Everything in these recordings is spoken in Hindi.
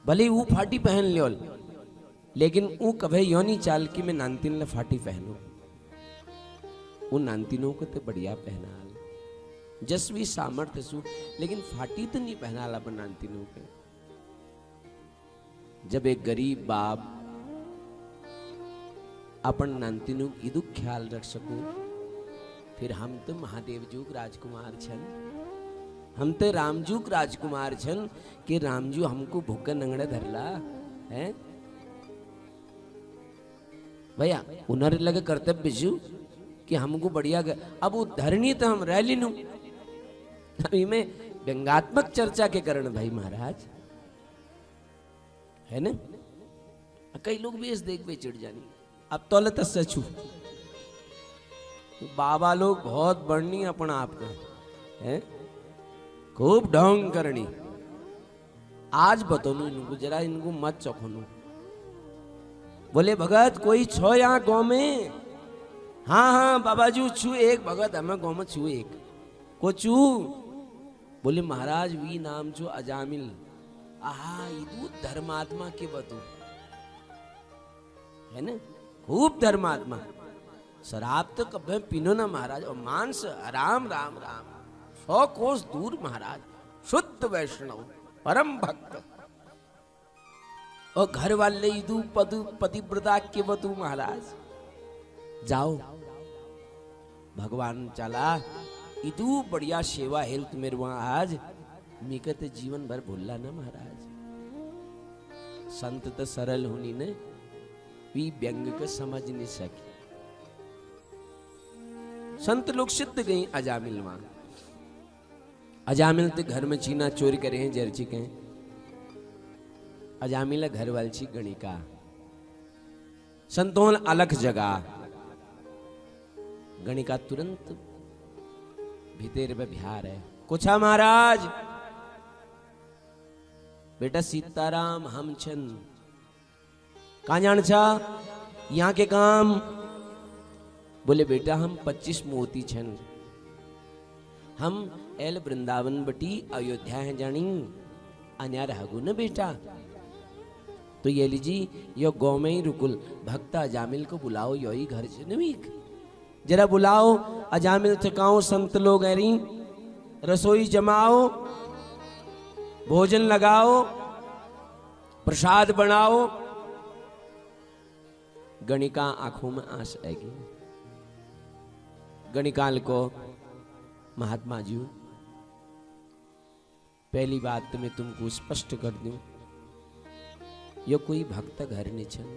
भले वो फाटी पहन लियो, लेकिन वो कभे यो नहीं चाल कि मैं नानतीन ले फाटी पहनू। वो नानतीनों को तो बढ़िया पहना जसवी सामर्थ्य सु, लेकिन फाटी तो नहीं पहना अपन नानतीनों के। जब एक गरीब बाप अपन नानतीनों की दुख ख्याल रख सको, फिर हम तो महादेव जुग राजकुमार छन, हम तो रामजुग राजकुमार छन कि रामजू हमको भूखे नंगड़े धरला है भैया। उन्हें लगे कर्तव्य जू कि हमको बढ़िया अब वो धरनी तो हम रह लीनू। अभी में व्यंगात्मक चर्चा के कारण भाई महाराज है ना, कई लोग भी इस देख पे चिढ़ जानी। अब तौले तस्से छू बाबा लोग बहुत बढ़नी अपना आपको है, खूब ढोंग करनी। आज बतौनू इनको जरा, इनको मत चौखनू। बोले भगत कोई छो यहाँ गांव में? हाँ हाँ बाबाजू छू एक भगत हमें गांव में छू एक को छू। बोले महाराज वी नाम छो अजामिल। आहा इदू धर्मात्मा के बतू है ना, खूब धर्मात्मा। शराब तो कभी पीनो ना महाराज, और मांस राम राम राम 100 कोस दूर महाराज, शुद्ध वैष्णव परम भक्त। और घर वाले इदू पदु पतिव्रता के बतू महाराज। जाओ भगवान चला इदू बढ़िया सेवा हेल्थ मेरे वहां आज मिकत जीवन भर भूलला ना महाराज। संत तो सरल होनी ने भी व्यंग के समझ नहीं सके। संत लोग सिद्ध गई अजामिल वहां। अजामिल ते घर में चीना चोरी करे हैं जर्ची के। अजामिल घर वाल छी गणिका संतोल अलग जगह। गणिका तुरंत भीतर में बिहार है कुछा महाराज। बेटा सीताराम हम छन कहा जान छा यहाँ के काम? बोले बेटा हम 25 मोती छन, हम एल वृंदावन बटी अयोध्या है जानी अन्या रहगु न बेटा। तो ये लीजी यो गाँव में ही रुकुल भक्ता अजामिल को बुलाओ, यो ही घर से नवीक जरा बुलाओ। अजामिल थकाओ, संत लोग ऐरी रसोई जमाओ, भोजन लगाओ, प्रसाद बनाओ। गणिका आंखों में आंस आएगी। गणिकाल को महात्मा जी पहली बात तो मैं तुमको स्पष्ट कर दूं, ये कोई भक्त घर नहीं छन,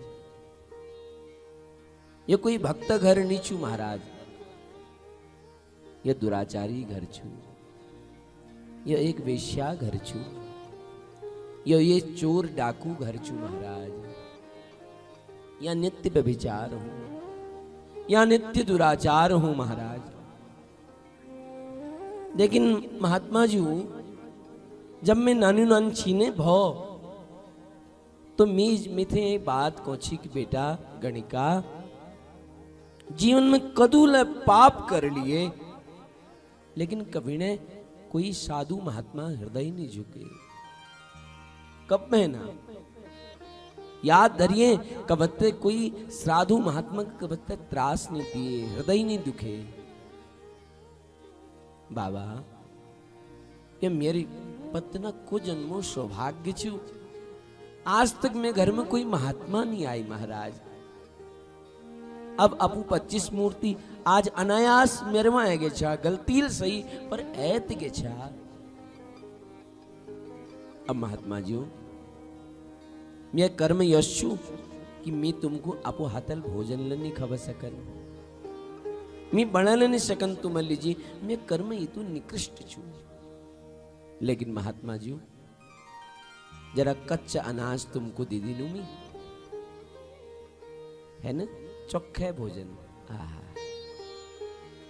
ये कोई भक्त घर नहीं छू महाराज, ये दुराचारी घर छू, ये एक वेश्या घर छू, ये चोर डाकू घर छू महाराज। या नित्य व्यभिचार हूं, या नित्य दुराचार हूं महाराज। लेकिन महात्मा जी जब मैं नानी नान छीने भो तो मीज मिथे बात कोची की बेटा गणिका जीवन में कदूल पाप कर लिए, लेकिन कभी ने कोई साधु महात्मा हृदय नहीं झुके। कब में ना याद धरिए कबत्ते कोई साधु महात्मा कबत्ते त्रास नहीं दिए, हृदय नहीं दुखे। बाबा ये मेरी पत्ना को जन्मों सौभाग्य छू, आज तक मैं घर में कोई महात्मा नहीं आई महाराज। अब अपू 25 मूर्ति आज अनायास मेरे वहां है छा, गलती सही पर ऐत गे छा। अब महात्मा जी मैं कर्म यशु कि मैं तुमको अपो हाथल भोजन नहीं खबर सकन, मैं बनल नहीं सकन तुम लीजिए, मैं कर्म ये तो निकृष्ट छू। लेकिन महात्मा जी जरा कच्चा अनाज तुमको दे दी मी है ना, चोखे भोजन।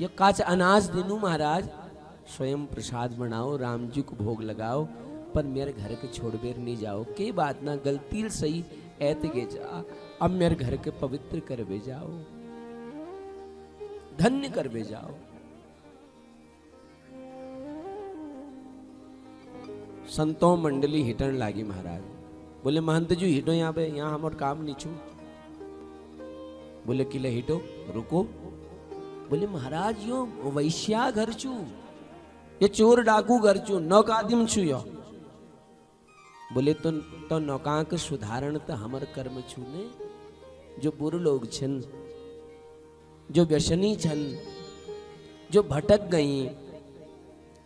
ये काचा अनाज दिनू महाराज, स्वयं प्रसाद बनाओ, राम जी को भोग लगाओ, पर मेरे घर के छोड़ बेर नहीं जाओ। के बात ना गलती सही ऐत गे जा, अब मेरे घर के पवित्र कर बे जाओ, धन्य कर बे जाओ। संतों मंडली हिटन लागी महाराज। बोले महंत जी हिटो यहाँ पे, यहाँ हमारे काम नहीं छू। बोले किले हिटो रुको। बोले महाराज यो वैश्या घर छू, ये चोर डाकू घर छू, नौकादिम छू यो। बोले तो नौकांक सुधारण तो हमर कर्म छू ने। जो बुरे लोग छन, जो व्यसनी छन, जो भटक गई,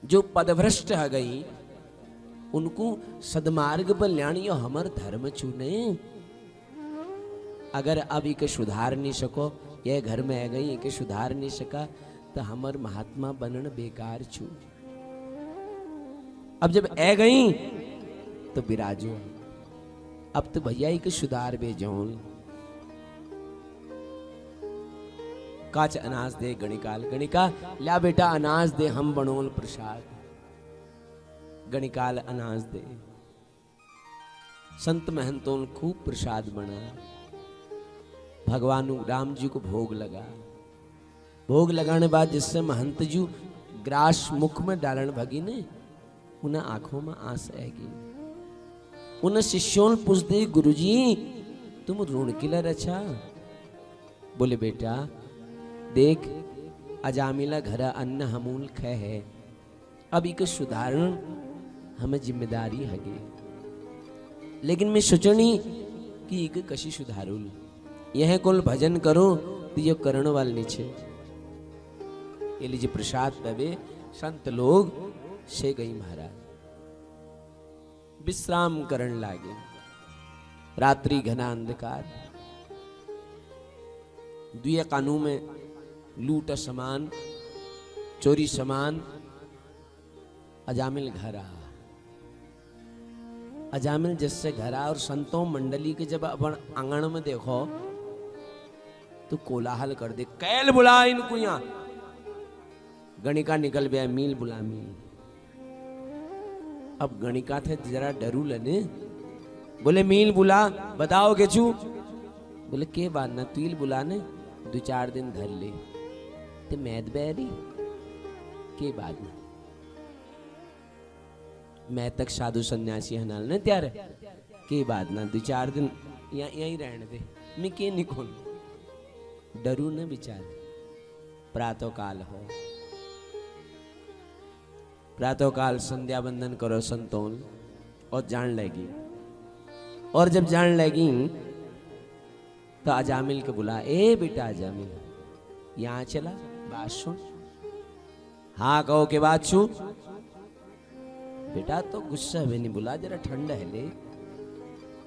जो पदभ्रष्ट हो गई, उनको सदमार्ग पर लानी यो हमर धर्म छू ने। अगर अब इके सुधार नहीं सको, ये घर में आ गई इके सुधार नहीं सका, तो हमर महात्मा बनन बेकार छू। अब जब आ गई तो बिराजो, अब तो भैया इके सुधार बेजोन। काच अनाज दे गणिकाल, गणिका ला बेटा अनाज दे, हम बनोल प्रसाद। गणिकाल अनाज दे, संत महंतों खूब प्रसाद बना। भगवान राम जी को भोग लगा। भोग लगाने बाद जिससे महंत जी ग्रास मुख में डालन भगी ने, उन्हें आंखों में आंस आएगी। उन शिष्यों ने पूछते गुरुजी तुम ऋण किला रचा। बोले बेटा देख अजामिला घर अन्न हमूल ख है, अब इको सुधारण हमें जिम्मेदारी हगे। लेकिन मैं सोचनी कि इको कशी सुधारूल, यह कोल भजन करो तो ये करण वाल नीचे। ये लीजिए प्रसाद तबे संत लोग से गई महाराज विश्राम करण लागे। रात्रि घना अंधकार, द्विय कानून में लूट समान, चोरी समान। अजामिल घर आ, अजामिल जिससे घर आ और संतों मंडली के जब अपन आंगन में देखो तो कोलाहल कर दे, कैल बुला इनको यहां। गणिका निकल गया, मील बुला मील। अब गणिका थे जरा डरू लने, बोले मील बुला बताओ के छू। बोले के बात ना तुल बुलाने 2-4 दिन धर ले ते मैद बैरी के बात ना। मैं तक साधु सन्यासी हनाल ने त्यारे के बात ना 2-4 दिन यहीं रहने दे, मैं के निकोल डरू न विचार। प्रातः काल हो, प्रातः काल संध्या बंदन करो संतोन और जान लगी। और जब जान लगी तो अजामिल के बुला, ए बेटा अजामिल यहां चला बात सुन। हाँ कहो के बात छू। बेटा तो गुस्सा भी नहीं, बुला जरा ठंड है ले,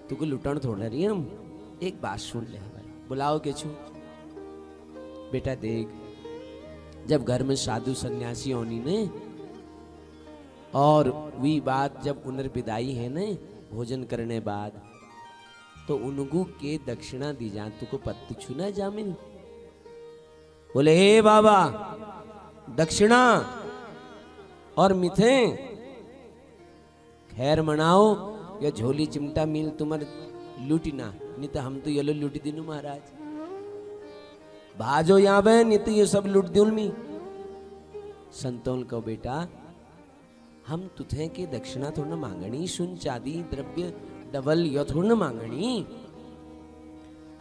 तू को लुटन थोड़ा रही है, एक बात सुन ले हमारी। बुलाओ के छू। बेटा देख जब घर में साधु सन्यासी होनी ने और वी बात जब पुनर्विदाई है ने भोजन करने बाद, तो उनको के दक्षिणा दी जा, तुको पत्ती छूना जामिल। बोले हे बाबा दक्षिणा और मिथे खैर मनाओ या झोली चिमटा मिल तुम्हारे लूटी ना, नहीं तो हम तो ये लो लूटी दिनू महाराज। भाजो यहाँ पे नहीं तो ये सब लूट दूल मी। संतों को बेटा हम तुथे के दक्षिणा थोड़ा मांगनी, सुन चांदी द्रव्य डबल यो थोड़ा मांगनी।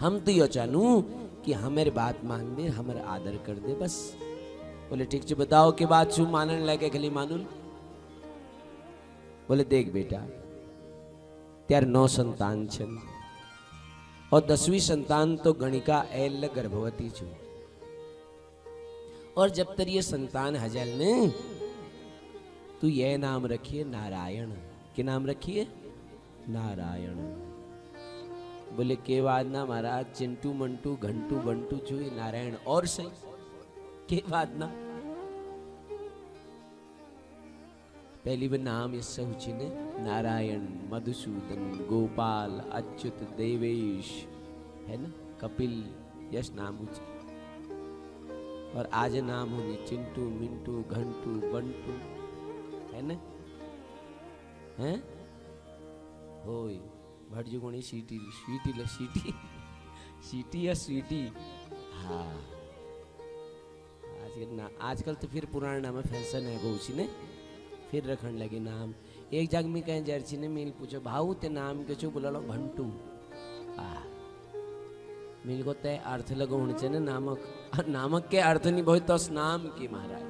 हम तो यो चाहूं कि हमारे बात मान दे, हमारे आदर कर दे बस। बोले ठीक है बताओ के बात छू मानने लगे खली मानुल। बोले देख बेटा त्यार 9 संतान छन और 10वीं संतान तो गणिका एल गर्भवती छू। और जब तक ये संतान हजल ने तो यह नाम रखिए नारायण। के नाम रखिए नारायण। बोले के बाद ना महाराज चिंटू मंटू घंटू बंटू छू नारायण और सही के बाद ना पहली बार नाम इससे उची ने नारायण मधुसूदन गोपाल अच्युत देवेश है ना, कपिल यश नाम उची। और आज नाम होनी चिंटू मिंटू घंटू बंटू है ना, हैं होय भटजू कोणी सीटी स्वीटी ल सीटी सीटी या स्वीटी। हाँ आजकल तो फिर पुराना नाम फैशन है वो उसी ने फिर रखने लगे नाम एक जग में कहीं जर्सी ने मिल पूछो भाऊ ते नाम के छो बोला घंटू मिल को तय अर्थ लगो होने ने नामक नामक के अर्थ नहीं बहुत तो नाम के महाराज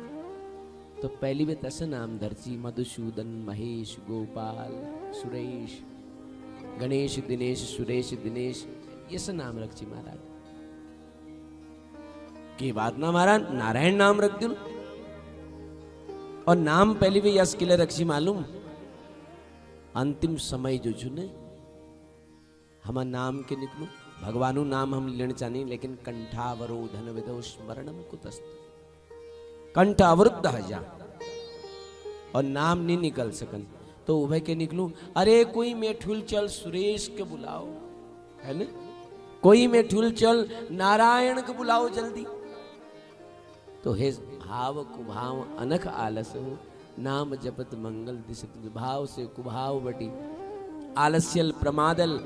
तो पहली भी तस नाम धरची मधुसूदन महेश गोपाल सुरेश गणेश दिनेश सुरेश दिनेश ये सब नाम रखी महाराज की बात ना महाराज नारायण नाम रख दू और नाम पहले भी यश के लिए रखी मालूम अंतिम समय जो छुने हम नाम के निकलू भगवानु नाम हम लेना चाहिए लेकिन कंठावरोधन विदो स्मरणम कुतस्त कंठ अवरुद्ध जा और नाम नहीं निकल सकन तो उभय के निकलू अरे कोई मेठुल चल सुरेश के बुलाओ है ना कोई मेठुल चल नारायण के बुलाओ जल्दी तो हे भाव कुभाव अनख आलस नाम जपत मंगल दिशत भाव से कुभाव बटी आलस्यल प्रमादल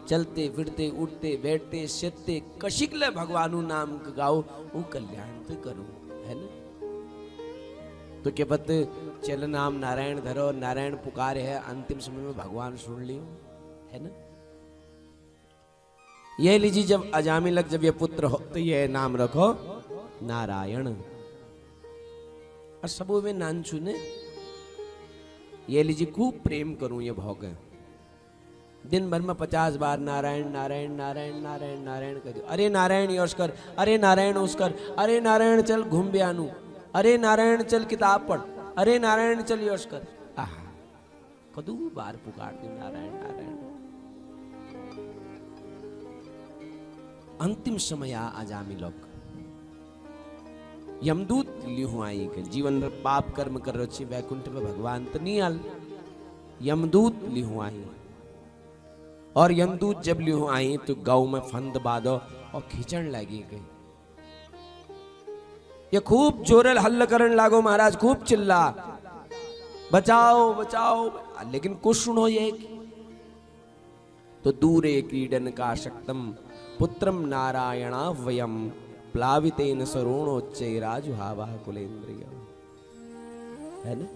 चलते फिरते उठते बैठते सेते कशिकले भगवानु नाम गाओ वो कल्याण तो करो है ना तो क्या पत चल नाम नारायण धरो नारायण पुकार है अंतिम समय में भगवान सुन लियो है ना ये लीजिए जब अजामिलक जब ये पुत्र हो तो ये नाम रखो नारायण और सबों में नानचू ने ये लीजिए खूब प्रेम करूं ये भोग दिन भर में 50 बार नारायण नारायण नारायण नारायण नारायण कर अरे नारायण योश कर अरे नारायण उस कर अरे नारायण चल घूम बयानू अरे नारायण चल किताब पढ़ अरे नारायण चल योश कर कदू बार पुकार दू नारायण नारायण अंतिम समय आजामी लोग यमदूत लिहु आई के जीवन में पाप कर्म कर रहे वैकुंठ में भगवान तो नहीं आल यमदूत लिहु आई और यमदूत जब लिहु आई तो गांव में फंद बादो और खींचन लगी गई ये खूब जोरल हल्ला करन लागो महाराज खूब चिल्ला बचाओ बचाओ लेकिन कुछ सुनो ये तो दूरे क्रीडन का शक्तम पुत्रम नारायणा वयम प्लावितेन सरोणोच्चैराजुहावा कुलेन्द्रिय है ना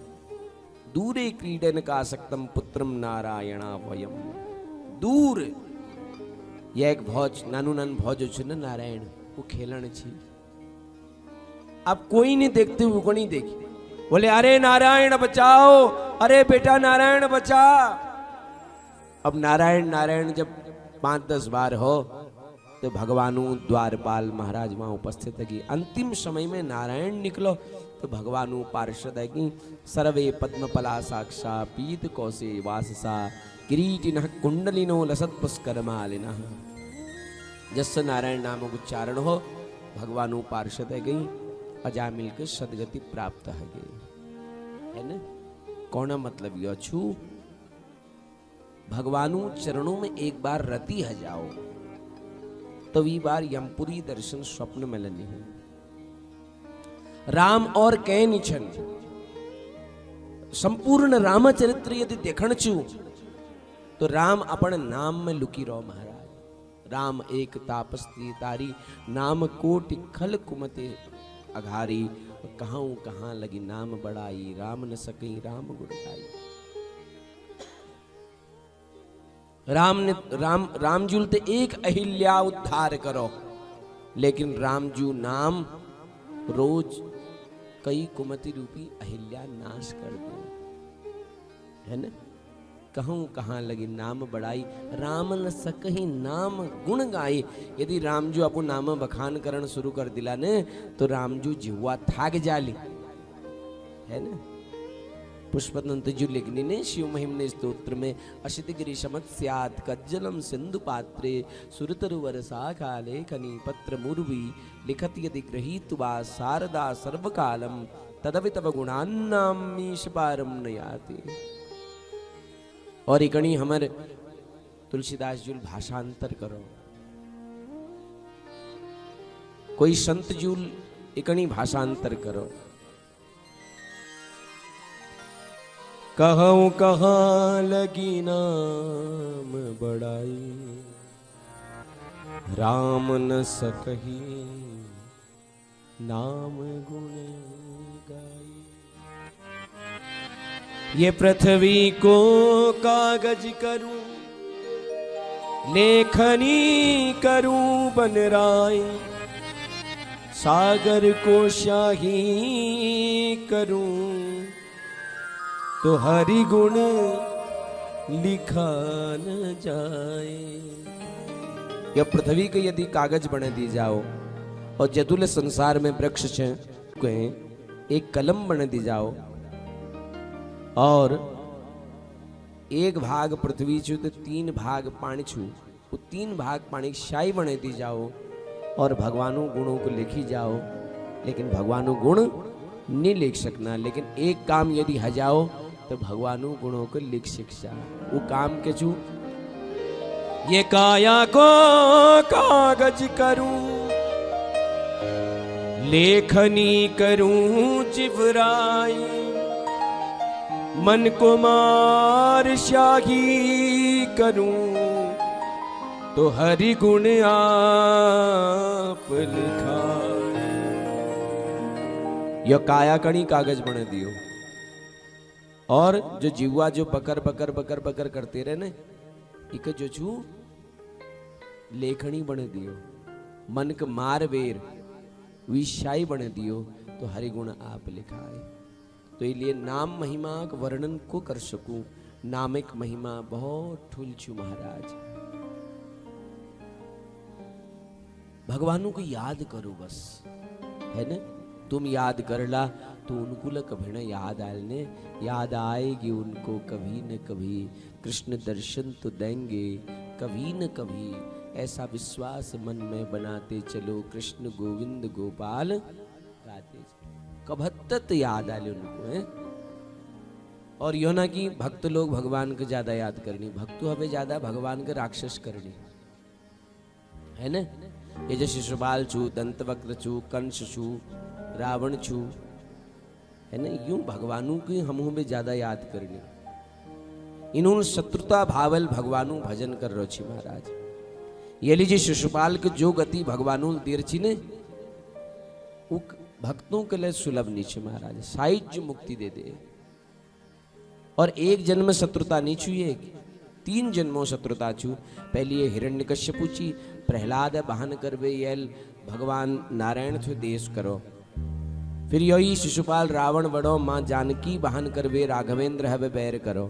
दूरे क्रीडन का सक्तम पुत्रम नारायणा वयम दूर यह एक भौज नानू नान भौज छे ना नारायण वो खेलन छी अब कोई नहीं देखते वो को नहीं देखी बोले अरे नारायण बचाओ अरे बेटा नारायण बचा अब नारायण नारायण जब 5-10 बार हो तो भगवानु द्वारपाल महाराज वहां उपस्थित है कि अंतिम समय में नारायण निकलो तो भगवानु पार्षद है कि सर्वे पद्मपला साक्षा पीत कौसे वाससा किरीटिनः कुंडलिनो लसत पुष्करमालिनः जस नारायण नाम उच्चारण हो भगवानु पार्षद है गई अजामिल के सदगति प्राप्त है गई है ना कौन मतलब यो छू भगवानु चरणों में एक बार रति है जाओ तो वी बार यमपुरी दर्शन स्वप्न में लनी है राम और कै निछन संपूर्ण रामचरित्र यदि देखण छू तो राम अपन नाम में लुकी रहो महाराज राम एक तापस्ती तारी नाम कोटि खल कुमते अघारी कहाँ लगी नाम बड़ाई राम न सकी राम गुण गाई रामजूल ते एक अहिल्या उद्धार करो लेकिन रामजू नाम रोज कई कुमति रूपी अहिल्या नाश कर दो है ना कहाँ लगी नाम बढ़ाई राम न सकही नाम गुण गाई यदि रामजू अपो नाम बखान करण शुरू कर दिला ने तो रामजू जिहुआ थाक जाली है ना पुष्पदंत जी लिखनी ने शिव महिमने स्तोत्र में अशित गिरी शमत स्यात् कज्जलम सिंधु पात्रे सुरतरु वरसा काले कनी पत्र मुर्वी लिखत यदि गृहीत वा शारदा सर्वकालम तदवि तव गुणान्नामीश पारम नयाति और इकणी हमर तुलसीदास जूल भाषांतर करो कोई संत जूल इकणी भाषांतर करो कहूं कहाँ लगी नाम बड़ाई राम न सकही नाम गुण गाई ये पृथ्वी को कागज करूं, लेखनी करूं बनराई, सागर को शाही करूं, तो हरि गुण लिखा न जाए। यह पृथ्वी के यदि कागज बने दी जाओ और जदुल संसार में वृक्ष कहें एक कलम बने दी जाओ और एक भाग पृथ्वी छू तो 3 भाग पानी छू, वो 3 भाग पानी शाही बने दी जाओ और भगवानों गुणों को लिखी जाओ, लेकिन भगवानों गुण नहीं लिख सकना। लेकिन एक काम यदि हजाओ तो भगवानों गुणों को लिख शिक्षा। वो काम के छू ये काया को कागज करूं, लेखनी करूं चिवराई, मन को मार शाही करूं, तो हरि गुण आप लिखा। यह काया कणी कागज बने दियो और जो जीवा जो बकर बकर बकर बकर करते रहे ने इक जो छू लेखनी बने दियो, मन के मार वेर विषाई बने दियो, तो हरि गुण आप लिखाए। तो इसलिए नाम महिमा का वर्णन को कर सकूं, नामिक महिमा बहुत ठुल छू महाराज। भगवानों को याद करो बस, है ना। तुम याद कर ला तो उनको ल कभी न याद आने, याद आएगी उनको कभी न कभी, कृष्ण दर्शन तो देंगे कभी न कभी, ऐसा विश्वास मन में बनाते चलो, कृष्ण गोविंद गोपाल गाते कभत्तत याद आले उनको है। और यो ना कि भक्त लोग भगवान को ज्यादा याद करनी, भक्त हमें ज्यादा भगवान के राक्षस करनी, है ना। ये जो शिशुपाल छू, दंतवक्र छू, कंस छू, रावण छू, है ना, यूं भगवानों की हम हमें ज्यादा याद करनी। इन्होंने शत्रुता भावल भगवानों भजन कर रो छी महाराज। ये लीजिए शिशुपाल के जो गति भगवानों देर छी ने वो भक्तों के लिए सुलभ नीचे महाराज, साहित्य मुक्ति दे दे। और एक जन्म में शत्रुता नहीं छू, ये 3 जन्मों शत्रुता छू। पहली ये हिरण्यकश्यपु छी, प्रहलाद बहन करवे यल भगवान नारायण थे देश करो। फिर यही शिशुपाल रावण बड़ो, मां जानकी बहन करवे राघवेंद्र हवे बैर करो।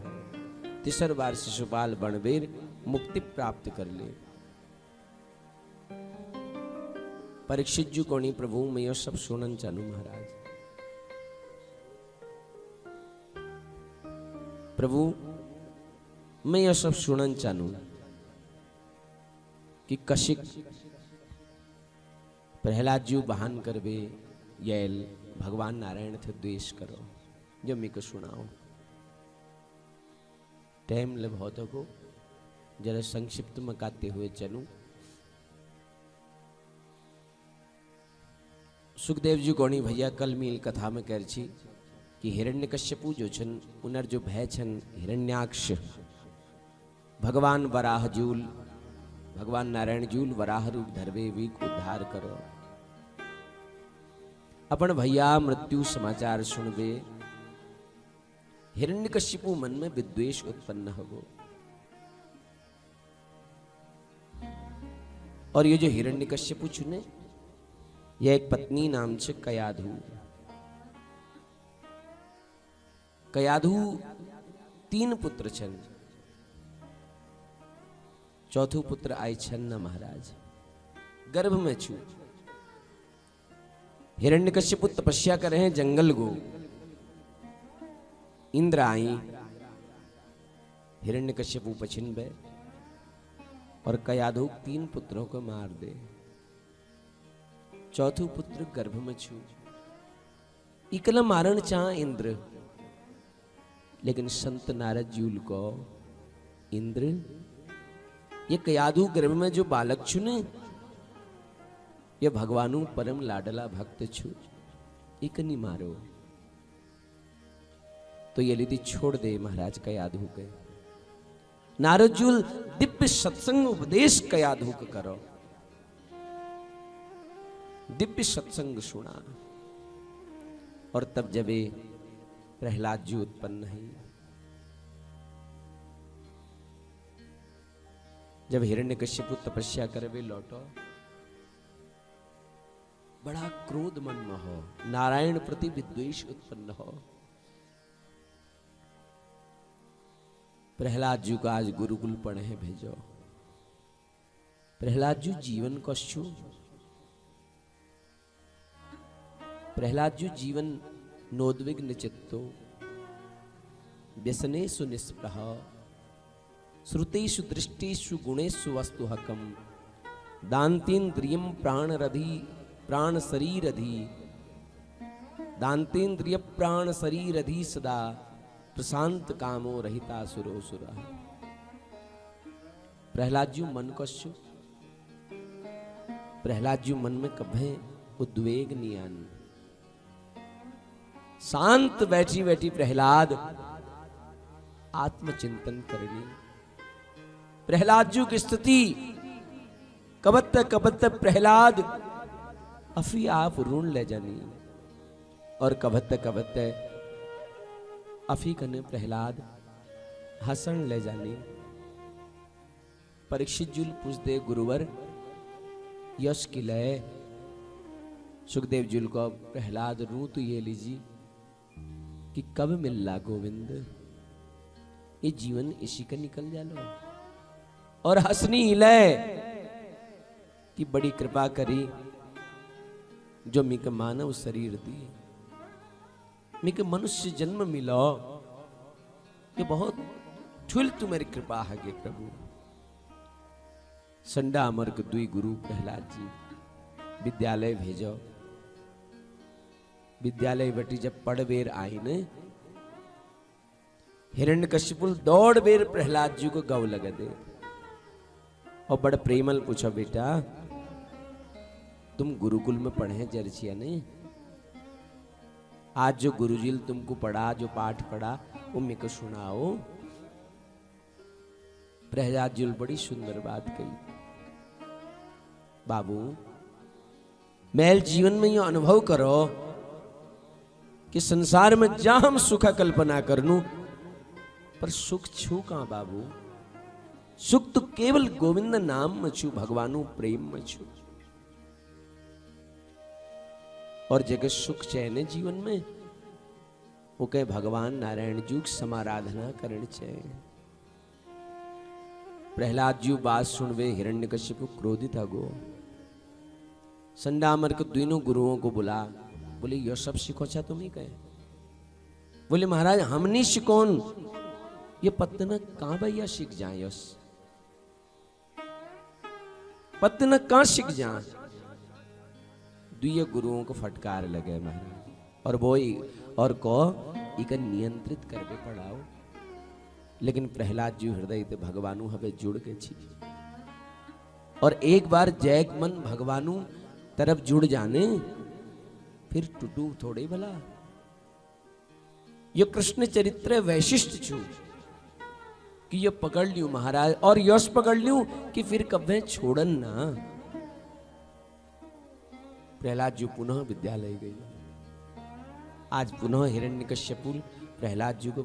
तीसर बार शिशुपाल बनवेर मुक्ति प्राप्त कर ले। परीक्षित जी कोणी प्रभु मैं यो सब सुनन चालू महाराज। प्रभु मैं यो सब सुनन चालू कि कशिक प्रहलाद जी बहान करवे येल भगवान नारायण थे द्वेष करो, जो मैं को सुनाओ। टाइम ले बहुत को जरा संक्षिप्त में काते हुए चलूं। सुखदेव जी कोणी भैया कल मील कथा में कह छी कि हिरण्यकश्यपु जो छन उनर जो भय छन हिरण्याक्ष, भगवान वराह जूल, भगवान नारायण जूल वराह रूप धरवे वी को उद्धार करो। अपन भैया मृत्यु समाचार सुनबे, हिरण्यकश्यपु मन में विद्वेष उत्पन्न हो। और ये जो हिरण्यकश्यपु चुने, यह एक पत्नी नाम छे कयाधु। कयाधु 3 पुत्र छन, चौथो पुत्र आय छन न महाराज, गर्भ में छू। हिरण्यकश्यपु तपस्या कर रहे हैं जंगल गो, इंद्र आई, हिरण्यकश्यपु पछिन बे और कयाधु 3 पुत्रों को मार दे। चौथो पुत्र गर्भ में छू, इकला मारण चाह इंद्र, लेकिन संत नारद जूल को इंद्र ये कयाधु गर्भ में जो बालक छू ने, ये भगवानु परम लाडला भक्त छू, एक नहीं मारो। तो ये लिधि छोड़ दे महाराज कयाधु के। नारद जूल दिव्य सत्संग उपदेश कयाधु को करो, दिव्य सत्संग सुना। और तब जब प्रहलाद जी उत्पन्न है, जब हिरण्यकश्यप तपस्या करे वे लौटो, बड़ा क्रोध मन में हो, नारायण प्रति विद्वेष उत्पन्न हो। प्रहलाद जी को आज गुरुकुल पढ़े भेजो। प्रहलाद जी जीवन कशु, प्रहलाद जी जीवन नोद्विग्न चित्तो, व्यसनेषु निस्पृह, श्रुतेषु दृष्टिषु गुणेषु वस्तुहकम, दान्तेन्द्रियं प्राणरधि प्राण शरीरधि, दान्तेन्द्रिय प्राण शरीरधि सदा, प्रशांत कामो रहिता सुरो सुरा। प्रहलाद जी मन कशु, प्रहलाद जी मन में कभे उद्वेग नहीं आन। शांत बैठी बैठी प्रहलाद आत्मचिंतन करनी। प्रहलाद जी की स्थिति कबत कबत प्रहलाद अफी आप ऋण ले जानी, और कबत कबत अफी कने प्रहलाद हसन ले जानी। परीक्षित जुल पूछ दे गुरुवर यश की लय। सुखदेव जुल को प्रहलाद रू तो ये लीजिए कि कब मिलला गोविंद, ये जीवन इसी का निकल जालो। और हसनी लय कि बड़ी कृपा करी जो मिक मानव शरीर दी, मिक मनुष्य जन्म मिलो, कि बहुत ठुल तुम्हारी कृपा है गे प्रभु। संडा अमर के दुई गुरु प्रहलाद जी विद्यालय भेजो। विद्यालय बटी जब पढ़ बेर आई ने, हिरण्यकशिपुल दौड़ बेर प्रहलाद जी को गौ लगा दे, और बड़ प्रेमल पूछो बेटा तुम गुरुकुल में पढ़े जरसिया ने, आज जो गुरुजी तुमको पढ़ा, जो पाठ पढ़ा वो मेरे को सुनाओ। प्रहलाद जी बड़ी सुंदर बात कही, बाबू मैल जीवन में यो अनुभव करो कि संसार में जहां हम सुख कल्पना करनू, पर सुख छू कहां बाबू। सुख तो केवल गोविंद नाम में छू, भगवानु प्रेम में छू। और जगह सुख चैन जीवन में वो कहे भगवान नारायण जी की समाराधना करनी चाहिए। प्रहलाद जी बात सुनवे हिरण्यकशिपु क्रोधित हो। संडामर के दोनों गुरुओं को बुला, बोले यो सब सीखो चा तुम ही कहे। बोले महाराज हम नहीं सिकोन, ये पत्तन कहां भैया सीख जाए, यस पत्तन कहां सीख जाए। दुए गुरुओं को फटकार लगे महाराज, और वो और को इक नियंत्रित करके पढ़ाओ। लेकिन प्रहलाद जी हृदय ते भगवानु हवे जुड़ के छी, और एक बार जैक मन भगवानु तरफ जुड़ जाने फिर टूटू थोड़े भला। ये कृष्ण चरित्र वैशिष्ट छू कि ये पकड़ लियो महाराज, और यश पकड़ लियो कि फिर कभी छोड़न ना। प्रहलाद जी पुनः विद्यालय गई। आज पुनः हिरण्यकश्यपु प्रहलाद जी को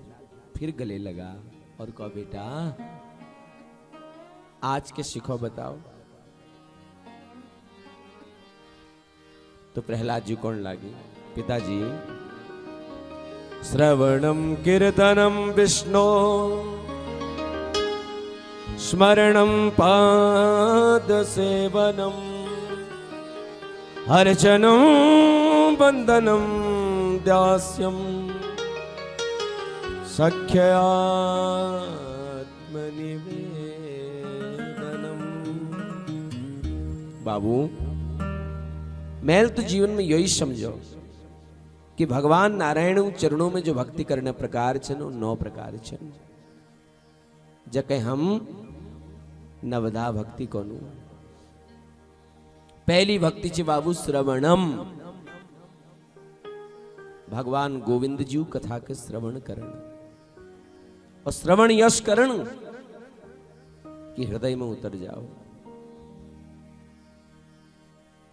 फिर गले लगा और कहा बेटा आज के सीखो बताओ। तो प्रहलाद जी कौन लागी, पिताजी श्रवणम कीर्तनम विष्णु स्मरणम पाद सेवनम अर्चनम वंदनम दास्यम सख्यात्मनिवेदनम। बाबू मैल तो जीवन में यही समझो कि भगवान नारायण चरणों में जो भक्ति करने प्रकार छन 9 प्रकार छन। जके हम नवधा भक्ति कोनु। पहली भक्ति छे बाबू श्रवणम, भगवान गोविंद जी कथा के श्रवण करण, और श्रवण यश करण कि हृदय में उतर जाओ।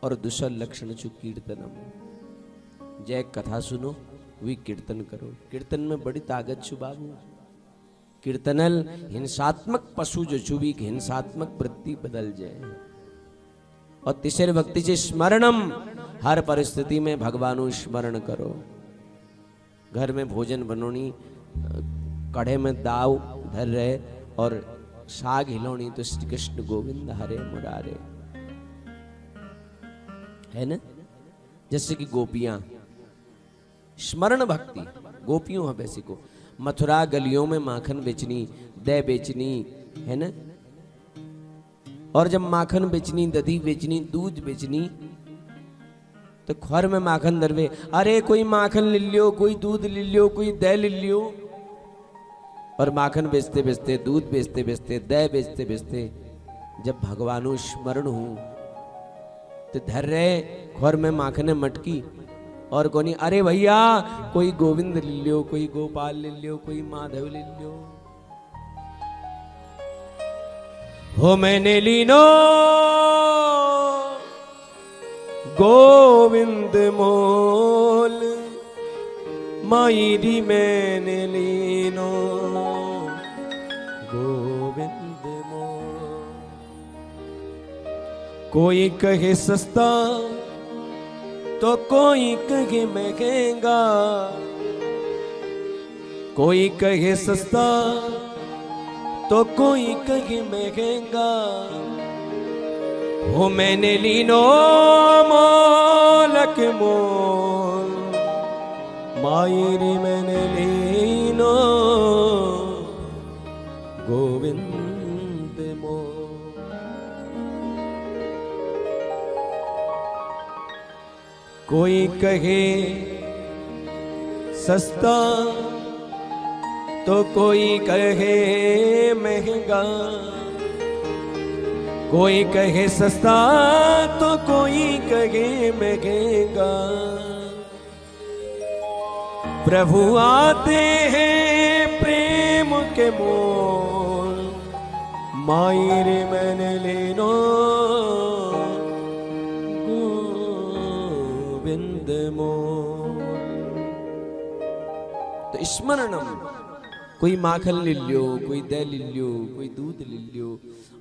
और दूसरा लक्षण छू कीर्तनम, जय कथा सुनो वी कीर्तन करो। कीर्तन में बड़ी ताकत छू बाबू। कीर्तनल हिंसात्मक पशु जो छुबी हिंसात्मक वृत्ति बदल जाए। और तीसरे भक्ति से स्मरणम, हर परिस्थिति में भगवानु स्मरण करो। घर में भोजन बनोनी, कढ़े में दाव धर रहे और साग हिलोनी तो श्री कृष्ण गोविंद हरे मुरारे, है ना। जैसे कि गोपियां, स्मरण भक्ति गोपियों है वैसे को। मथुरा गलियों में माखन बेचनी, दही बेचनी, है ना। और जब माखन बेचनी, दही बेचनी, दूध बेचनी, तो खर में माखन दरवे, अरे कोई माखन ले लियो, कोई दूध ले लियो, कोई दही ले लियो। और माखन बेचते बेचते, दूध बेचते बेचते, दही बेचते बेचते जब भगवानु स्मरण हूं तो धर रहे खर में माखन मटकी और कोनी, अरे भैया कोई गोविंद ले लियो, कोई गोपाल ले लियो, कोई माधव ले लियो। हो मैंने लीनो गोविंद मोल, मायरी मैंने लीनो गोविंद मोल। कोई कहे सस्ता तो कोई कहे महंगा, कोई कहे सस्ता तो कोई कहे महंगा। हो मैंने लीनो मोलक मोल, मायरी मैंने लीनो गोविंद मोल। कोई कहे सस्ता तो कोई कहे महंगा, कोई कहे सस्ता तो कोई कहे महंगा। प्रभु आते हैं प्रेम के मोल, मायरे मैंने लेनो गोविंद मोल। तो स्मरणम, कोई माखन ले लियो, कोई दही ले लियो, कोई दूध ले लियो।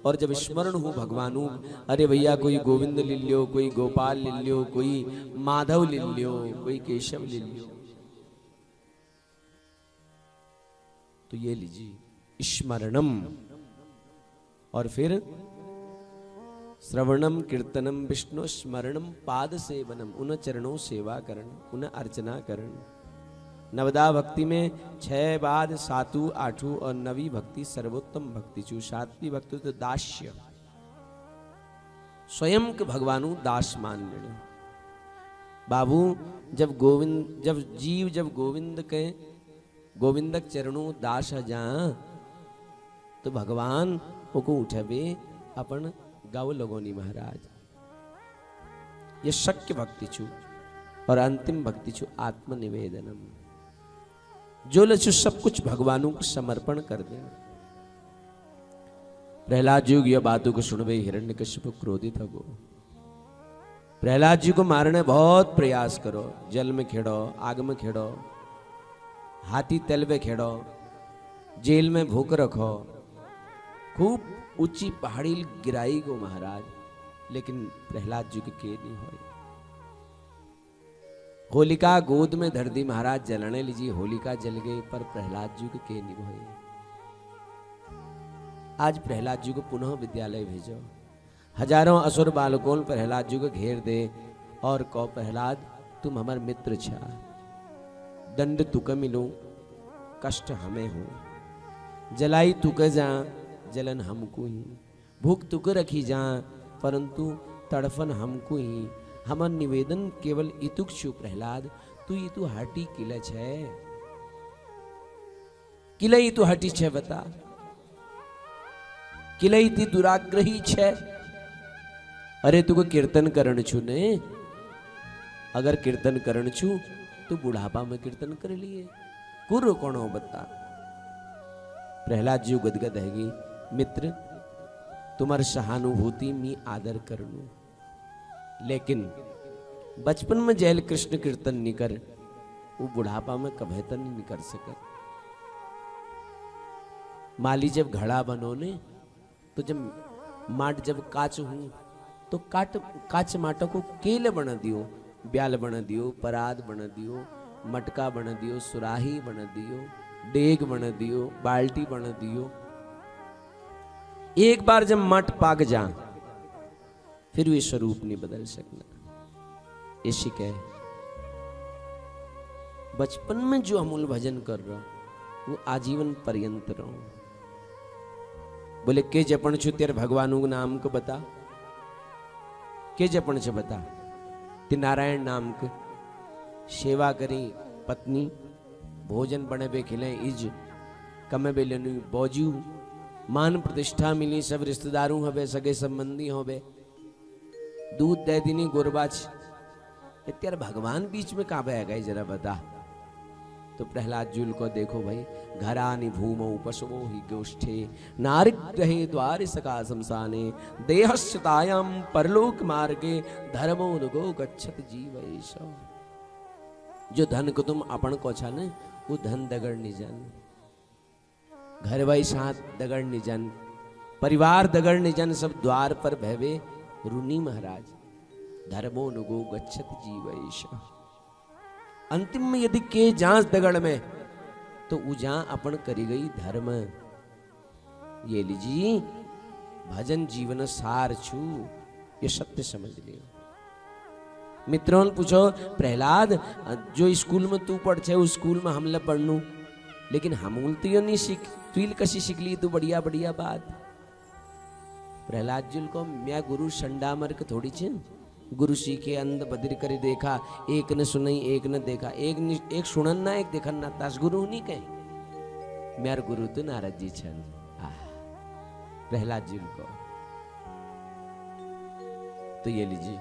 और जब स्मरण हो भगवानु, अरे भैया कोई गोविंद ले लियो, कोई गोपाल ले लियो, कोई माधव ले लियो, कोई केशव ले लियो, तो ये लीजिए स्मरणम। और फिर श्रवणम कीर्तनम विष्णु स्मरणम पाद सेवनम, उन चरणों सेवा करण, उन अर्चना करण। नवदा भक्ति में 6 बाद 7 8 और 9वीं भक्ति सर्वोत्तम भक्ति छू। 7वीं भक्ति तो दास्य, स्वयं के भगवानु दास मान लेने। बाबू जब गोविंद, जब जीव जब गोविंद के गोविंदक चरणों दास जा, तो भगवान को उठबे अपन गाव लगोनी महाराज। ये शक्य भक्ति छू। और अंतिम भक्ति छू आत्मनिवेदनम, जो लचु सब कुछ भगवानों को समर्पण कर दे। प्रहलाद जी यह बातों को सुनवे हिरण्यकशिपु क्रोधित हो। प्रहलाद जी को मारने बहुत प्रयास करो, जल में खेड़ो, आग में खेड़ो, हाथी तेल में खेड़ो, जेल में भूख रखो, खूब ऊंची पहाड़ी गिराई गो महाराज, लेकिन प्रहलाद जी के नहीं हो। होलिका गोद में धर दी महाराज, जलने लीजिए, होलिका जल गई, पर प्रहलाद जी के नहीं भये। आज प्रहलाद जी को पुनः विद्यालय भेजो, हजारों असुर बालकों प्रहलाद जी को घेर दे और कहो प्रहलाद तुम हमार मित्र छा, दंड तुक मिलो, कष्ट हमें हो, जलाई तुक जा, जलन हमको ही, भूख तुक रखी जा, परंतु तड़फन हमको ही। हमर निवेदन केवल इतुक छु प्रहलाद, तू ये तू हटी किले छे, किले तू हटी छे बता, किले ती दुराग्रही छे। अरे तुको कीर्तन करण छु ने, अगर कीर्तन करण छु तो बुढ़ापा में कीर्तन कर लिए, कुर कौन हो बता। प्रहलाद जी गदगद हैगी, मित्र तुम्हारी सहानुभूति में आदर करनू, लेकिन बचपन में जैल कृष्ण कीर्तन नहीं कर, वो बुढ़ापा में कभेतन नहीं कर सके। माली जब घड़ा बनो ने तो जब माट जब काच हूं तो काच माटा को केले बना दियो, ब्याल बना दियो, परात बना दियो, मटका बना दियो, सुराही बना दियो, डेग बना दियो, बाल्टी बना दियो। एक बार जब मट पाक जा फिर वे स्वरूप नहीं बदल सकना। ऐसी कहे बचपन में जो अमूल भजन कर रहा वो आजीवन पर्यंत रहो। बोले के जपण छु तेरे भगवान नाम को बता, के जपण छ बता। ते नारायण नाम के सेवा करी पत्नी, भोजन बने बे खिले इज कमे बे लेनु बौजू, मान प्रतिष्ठा मिली सब रिश्तेदारों हवे, सगे संबंधी होवे, दूध दे दीनी गुरबाच। तेरे भगवान बीच में कहाँ बह गए जरा बता। तो प्रहलाद जुल को देखो भाई, घरानि भूमौ पशवो हि गोष्ठे, नारिग्रहे द्वार सका शमशाने, देहस्यतायाम परलोक मार्गे, धर्मो नुगो गच्छत जीवेश। जो धन को तुम अपन को छा ने वो धन दगड़ निजन, घर भाई साथ दगड़ निजन, परिवार दगड़ निजन, सब द्वार पर भवे रुनी महाराज, धर्मो नुगो गच्छत जीवेश। अंतिम में यदि के जांच दगड़ में तो उजा अपन करी गई धर्म। ये लीजिए भजन जीवन सार छू, ये सत्य समझ लियो। मित्रों ने पूछो प्रहलाद जो स्कूल में तू पढ़ छे उस स्कूल में हमले पढ़नू, लेकिन हमूल तो यो नहीं सीख, तू कशी सीख ली तू बढ़िया बढ़िया बात। प्रहलाद जी को मैं गुरु संडा मर्क थोड़ी छे, गुरु सीखे अंध बदिर करे देखा, एक ने सुनई एक ने देखा, एक सुनन ना एक देखन ना, तास गुरु नहीं कहे। मेर गुरु तो नारद जी छन। प्रहलाद जी को तो ये लीजिए